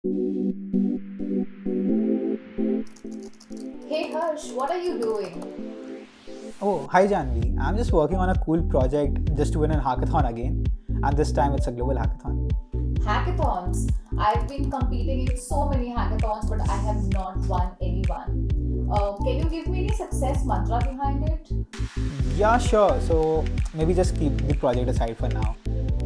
Hey Harsh, what are you doing? Oh, hi Janvi. I'm just working on a cool project just to win a hackathon again, and this time it's a global hackathon. Hackathons. I've been competing in so many hackathons, but I have not won any one. Can you give me any success mantra behind it? Yeah, sure. So maybe just keep the project aside for now.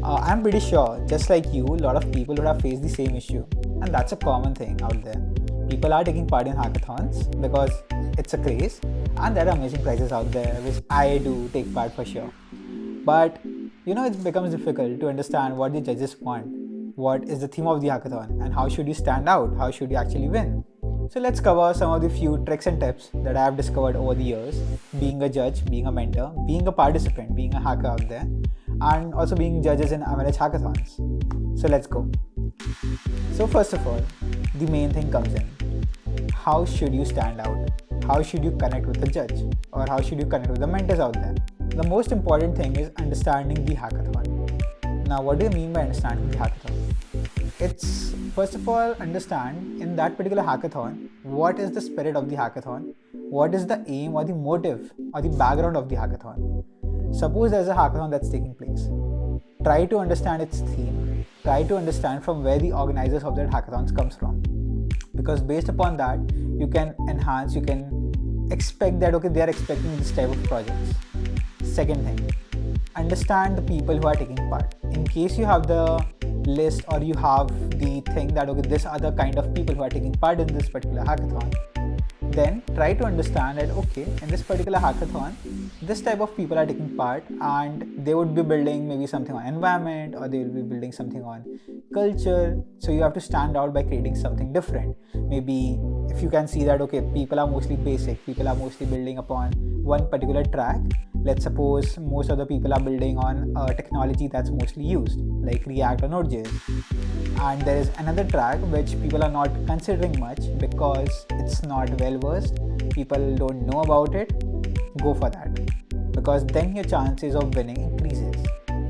I'm pretty sure, just like you, a lot of people would have faced the same issue, and that's a common thing out there. People are taking part in hackathons because it's a craze, and there are amazing prizes out there, which I do take part for sure. But it becomes difficult to understand what the judges want, what is the theme of the hackathon, and how should you stand out, how should you actually win. So let's cover some of the few tricks and tips that I have discovered over the years, being a judge, being a mentor, being a participant, being a hacker out there, and also being judges in MLH hackathons. So let's go. So first of all, the main thing comes in. How should you stand out? How should you connect with the judge? Or how should you connect with the mentors out there? The most important thing is understanding the hackathon. Now, what do you mean by understanding the hackathon? It's first of all understand in that particular hackathon what is the spirit of the hackathon, what is the aim or the motive or the background of the hackathon. Suppose there's a hackathon that's taking place. Try to understand its theme. Try to understand from where the organizers of that hackathons comes from. Because based upon that, you can enhance, you can expect that okay, they are expecting this type of projects. Second thing, understand the people who are taking part. In case you have the list or you have the thing that okay, these are the kind of people who are taking part in this particular hackathon, then try to understand that okay, in this particular hackathon this type of people are taking part and they would be building maybe something on environment or they will be building something on culture. So you have to stand out by creating something different. Maybe if you can see that okay, people are mostly basic, people are mostly building upon one particular track. Let's suppose most of the people are building on a technology that's mostly used like React or Node.js, and there is another track which people are not considering much because it's not well versed, people don't know about it. Go for that, because then your chances of winning increases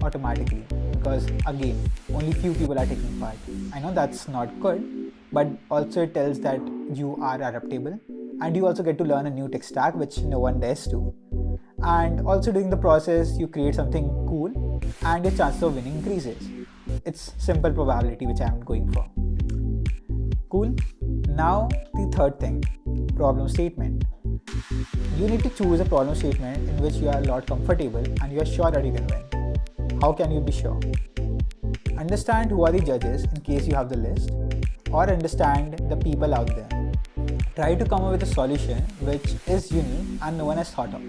automatically, because again, only few people are taking part. I know that's not good, but also it tells that you are adaptable and you also get to learn a new tech stack which no one dares to. And also during the process you create something cool and your chances of winning increases. It's simple probability which I'm going for. Cool. Now the third thing, problem statement. You need to choose a problem statement in which you are a lot comfortable and you are sure that you can win. How can you be sure? Understand who are the judges in case you have the list, or understand the people out there. Try to come up with a solution which is unique and no one has thought of.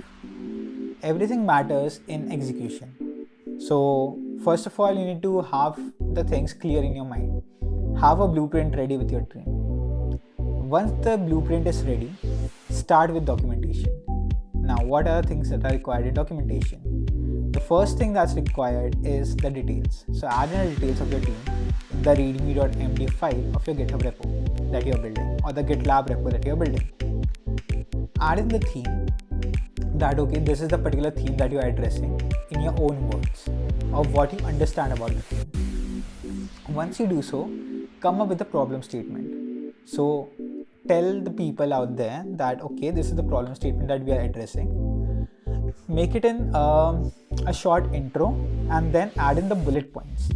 Everything matters in execution. So, first of all, you need to have the things clear in your mind. Have a blueprint ready with your team. Once the blueprint is ready, start with documentation. Now, what are the things that are required in documentation? The first thing that's required is the details. So, add in the details of your team in the readme.md file of your GitHub repo that you're building or the GitLab repo that you're building. Add in the theme that okay, this is the particular theme that you are addressing in your own words of what you understand about the theme. Once you do so, come up with a problem statement. So tell the people out there that okay, this is the problem statement that we are addressing. Make it in a short intro and then add in the bullet points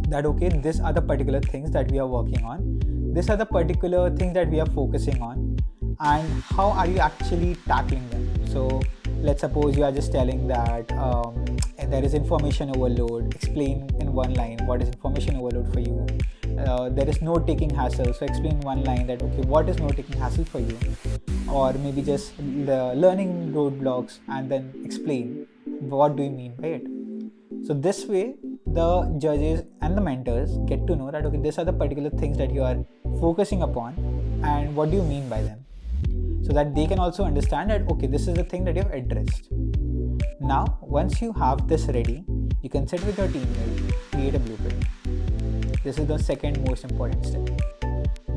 that okay, these are the particular things that we are working on, these are the particular things that we are focusing on, and how are you actually tackling them. So let's suppose you are just telling that there is information overload. Explain in one line what is information overload for you. There is note taking hassle, so explain in one line that okay, what is note taking hassle for you, or maybe just the learning roadblocks and then explain what do you mean by it. So this way the judges and the mentors get to know that okay, these are the particular things that you are focusing upon and what do you mean by them, so that they can also understand that okay, this is the thing that you have addressed. Now once you have this ready, you can sit with your teammate, create a blueprint. This is the second most important step.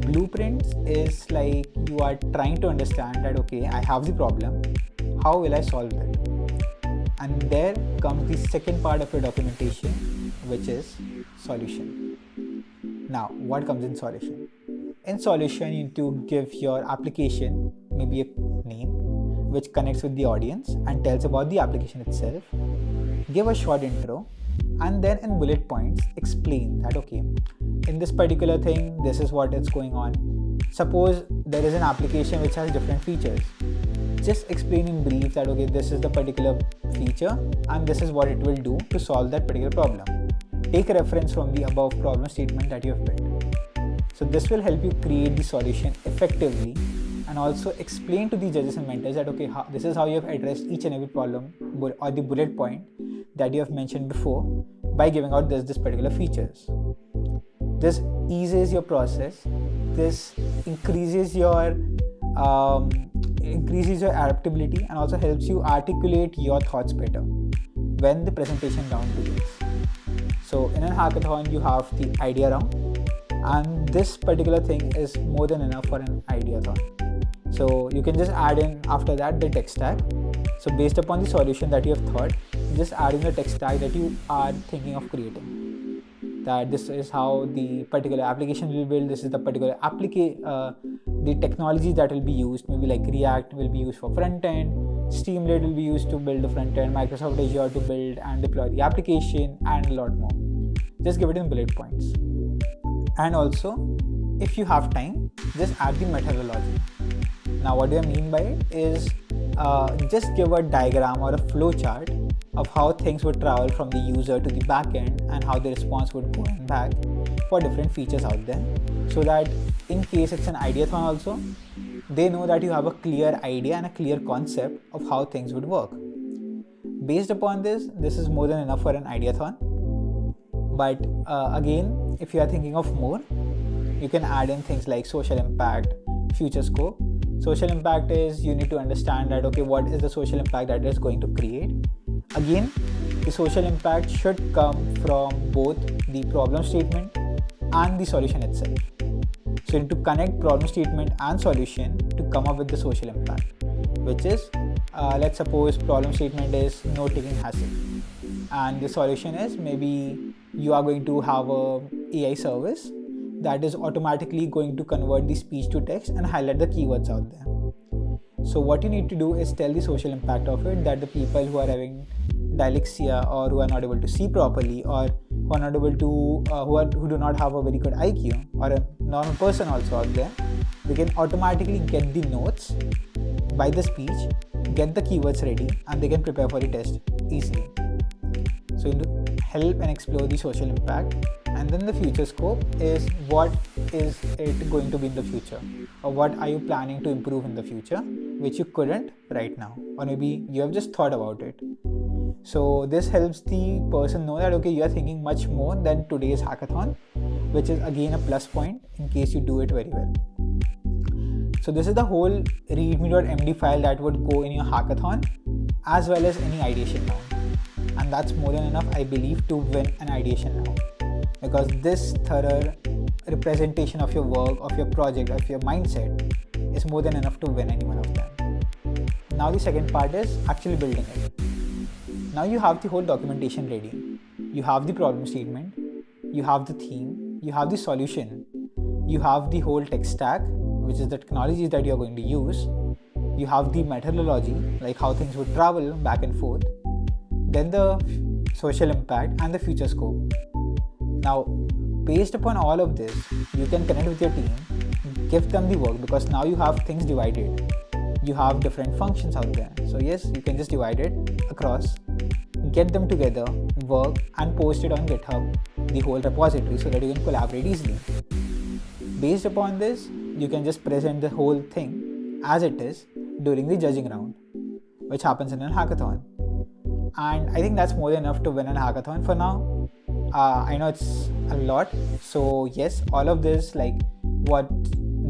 Blueprints is like you are trying to understand that okay, I have the problem, how will I solve it? And there comes the second part of your documentation, which is solution. Now, what comes in solution? In solution, you need to give your application maybe a name which connects with the audience and tells about the application itself. Give a short intro, and then in bullet points explain that okay, in this particular thing, this is what is going on. Suppose there is an application which has different features. Just explain in brief that okay, this is the particular feature and this is what it will do to solve that particular problem. Take a reference from the above problem statement that you have built. So this will help you create the solution effectively and also explain to the judges and mentors that okay, this is how you have addressed each and every problem or the bullet point that you have mentioned before by giving out this particular features. This eases your process. This increases your adaptability and also helps you articulate your thoughts better when the presentation round begins. So in a hackathon, you have the idea round, and this particular thing is more than enough for an ideathon. So you can just add in after that the tech stack. So based upon the solution that you have thought, just add in the tech stack that you are thinking of creating. That this is how the particular application will build. This is the particular the technology that will be used. Maybe like React will be used for front end, Streamlit will be used to build the front end, Microsoft Azure to build and deploy the application, and a lot more. Just give it in bullet points. And also, if you have time, just add the methodology. Now, what do I mean by it is just give a diagram or a flow chart of how things would travel from the user to the backend and how the response would go and back for different features out there, so that in case it's an ideathon also, they know that you have a clear idea and a clear concept of how things would work. Based upon this is more than enough for an ideathon. But again, if you are thinking of more, you can add in things like social impact, future scope. Social impact is you need to understand that okay, what is the social impact that it is going to create. Again, the social impact should come from both the problem statement and the solution itself. So you need to connect problem statement and solution to come up with the social impact, which is let's suppose problem statement is note-taking hassle, and the solution is maybe you are going to have a AI service that is automatically going to convert the speech to text and highlight the keywords out there. So what you need to do is tell the social impact of it, that the people who are having dyslexia or who are not able to see properly or who are not able to who do not have a very good IQ, or a normal person also out there, they can automatically get the notes by the speech, get the keywords ready, and they can prepare for the test easily. So you need to help and explore the social impact. And then the future scope is what is it going to be in the future, or what are you planning to improve in the future which you couldn't right now, or maybe you have just thought about it. So this helps the person know that okay, you are thinking much more than today's hackathon, which is again a plus point in case you do it very well. So this is the whole readme.md file that would go in your hackathon as well as any ideation round, and that's more than enough, I believe, to win an ideation round, because this thorough representation of your work, of your project, of your mindset is more than enough to win any one of them. Now the second part is actually building it. Now you have the whole documentation ready. You have the problem statement, you have the theme, you have the solution, you have the whole tech stack, which is the technologies that you are going to use, you have the methodology, like how things would travel back and forth, then the social impact and the future scope. Now, based upon all of this, you can connect with your team, give them the work, because now you have things divided. You have different functions out there. So yes, you can just divide it across, get them together, work, and post it on GitHub, the whole repository, so that you can collaborate easily. Based upon this, you can just present the whole thing as it is during the judging round, which happens in a hackathon. And I think that's more than enough to win a hackathon for now. I know it's a lot. So yes, all of this, like what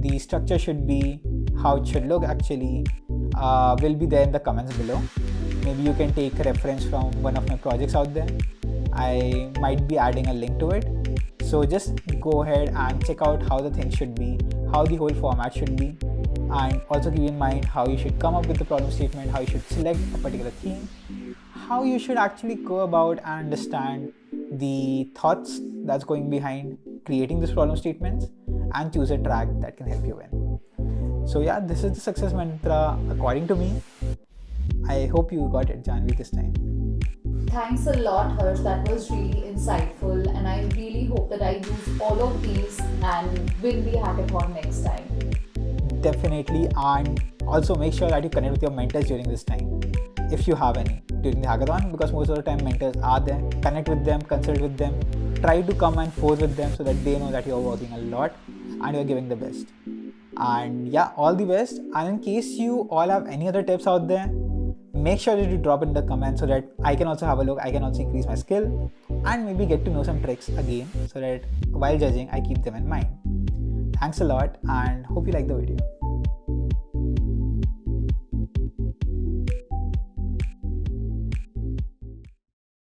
the structure should be, how it should look actually, will be there in the comments below. Maybe you can take a reference from one of my projects out there. I might be adding a link to it. So just go ahead and check out how the thing should be, how the whole format should be, and also keep in mind how you should come up with the problem statement, how you should select a particular theme, how you should actually go about and understand the thoughts that's going behind, creating these problem statements and choose a track that can help you win. So yeah, this is the success mantra according to me. I hope you got it, Janvi, this time. Thanks a lot, Harsh. That was really insightful, and I really hope that I use all of these and win the hackathon next time. Definitely, and also make sure that you connect with your mentors during this time, if you have any, during the hackathon, because most of the time mentors are there. Connect with them, consult with them, try to come and force with them so that they know that you're working a lot and you're giving the best. And yeah, all the best. And in case you all have any other tips out there, make sure that you drop in the comments so that I can also have a look, I can also increase my skill and maybe get to know some tricks again so that while judging I keep them in mind. Thanks a lot and hope you like the video.